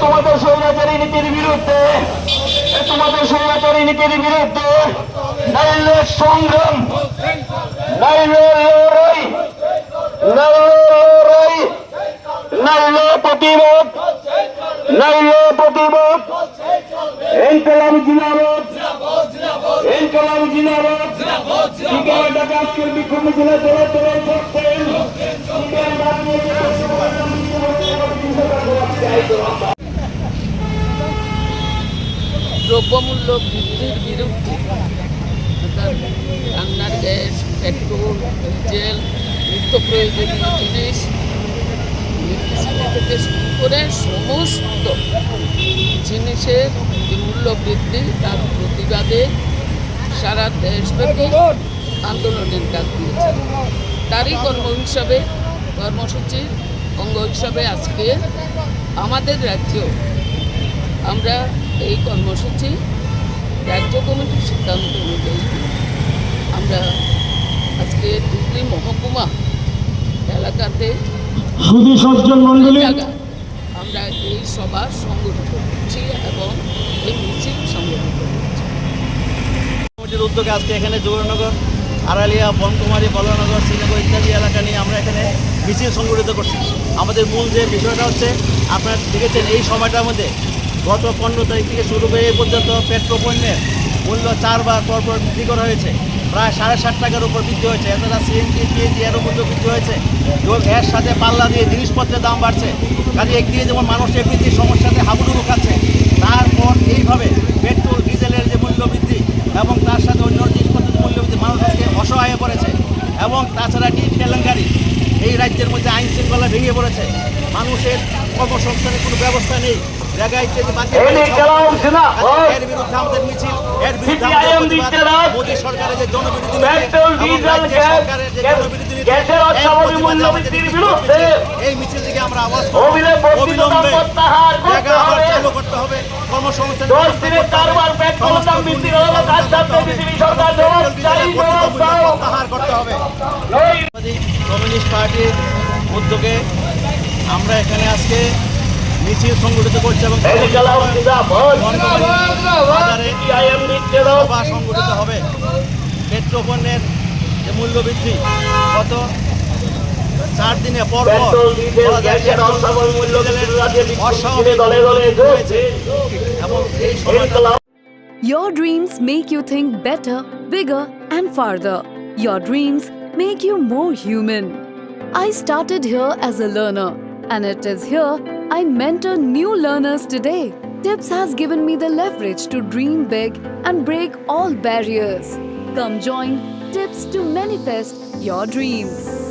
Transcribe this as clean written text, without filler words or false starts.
তোমাদের স্বৈরাচারী নীতির বিরুদ্ধে, তোমাদের স্বৈরাচারী নীতির বিরুদ্ধে নাইল সংগ্রাম, নাইল লড়াই, নাইল লড়াই, নাইল প্রতিবাদ, নাইল প্রতিবাদ। ইনকলাব জিন্দাবাদ, ইনকলাব জিন্দাবাদ। ঠিকানা ঢাকা আজকের বিক্ষোভ মিছিলে দলে দলে করতেন। দ্রব্যমূল্য বৃদ্ধির বিরুদ্ধে রান্নার গ্যাস, পেট্রোল, ডিজেল, নিত্য প্রয়োজনীয় জিনিস, ইলেকট্রিসিটি থেকে শুরু করে সমস্ত জিনিসের যে মূল্য বৃদ্ধি তার প্রতিবাদে সারা দেশব্যাপী আন্দোলনের ডাক দিয়েছে। তারই কর্মসূচির অঙ্গ হিসাবে আজকে আমাদের রাজ্যেও আমরা এই কর্মসূচি রাজ্য কমিটির সিদ্ধান্ত অনুযায়ী আমরা আজকে ধুবড়ী মহকুমা এলাকাতে আমরা এই সভা সংগঠিত করছি এবং এই মিছিল সংগঠিত করছি। কমিটির উদ্যোগে আজকে এখানে জৌরনগর, আড়ালিয়া, বনকুমারী, বলনগর, শ্রীনগর ইত্যাদি এলাকা নিয়ে আমরা এখানে মিছিল সংগঠিত করছি। আমাদের মূল যে বিষয়টা হচ্ছে, আপনারা দেখেছেন এই সময়টার মধ্যে গত 15 তারিখ থেকে শুরু করে এই পর্যন্ত পেট্রোল পণ্যের মূল্য 4 বার পরপর বৃদ্ধি করা হয়েছে। প্রায় 7.5 টাকার উপর বৃদ্ধি হয়েছে। এছাড়া সিএনজি, পিএনজি এরও মূল্য বৃদ্ধি হয়েছে। এবং এর সাথে পাল্লা দিয়ে জিনিসপত্রের দাম বাড়ছে। কাজে একদিকে যেমন মানুষ এমনিতেই সমস্যাতে হাবুডুবু খাচ্ছে, তারপর এইভাবে পেট্রোল ডিজেলের যে মূল্য বৃদ্ধি এবং তার সাথে অন্য জিনিসপত্রের মূল্য বৃদ্ধি মানুষ আজকে অসহায় পড়েছে। এবং তাছাড়া টিট কেলেঙ্কারি এই রাজ্যের মধ্যে আইন শৃঙ্খলা ভেঙে পড়েছে। মানুষের কর্মসংস্থানের কোনো ব্যবস্থা নেই। জায়গায় এর বিরুদ্ধে আমাদের মিছিল, এর বিরুদ্ধে মোদী সরকারের যে জনবিরোধী এই মিছিল থেকে আমরা আওয়াজ অবিলম্বে জায়গা আবার চালু করতে হবে। কর্মসংস্থান প্রত্যাহার করতে হবে। কমিউনিস্ট পার্টির উদ্যোগে আমরা এখানে আজকে মিছিল সংগঠিত করছে এবং সভা সংগঠিত হবে। পেট্রোল পণ্যের যে মূল্য বৃদ্ধি গত 4 দিনে পর এবং এই সময়টা Your dreams make you think better, bigger, and farther. Your dreams make you more human. I started here as a learner, and it is here I mentor new learners today. TIPS has given me the leverage to dream big and break all barriers. Come join TIPS to manifest your dreams.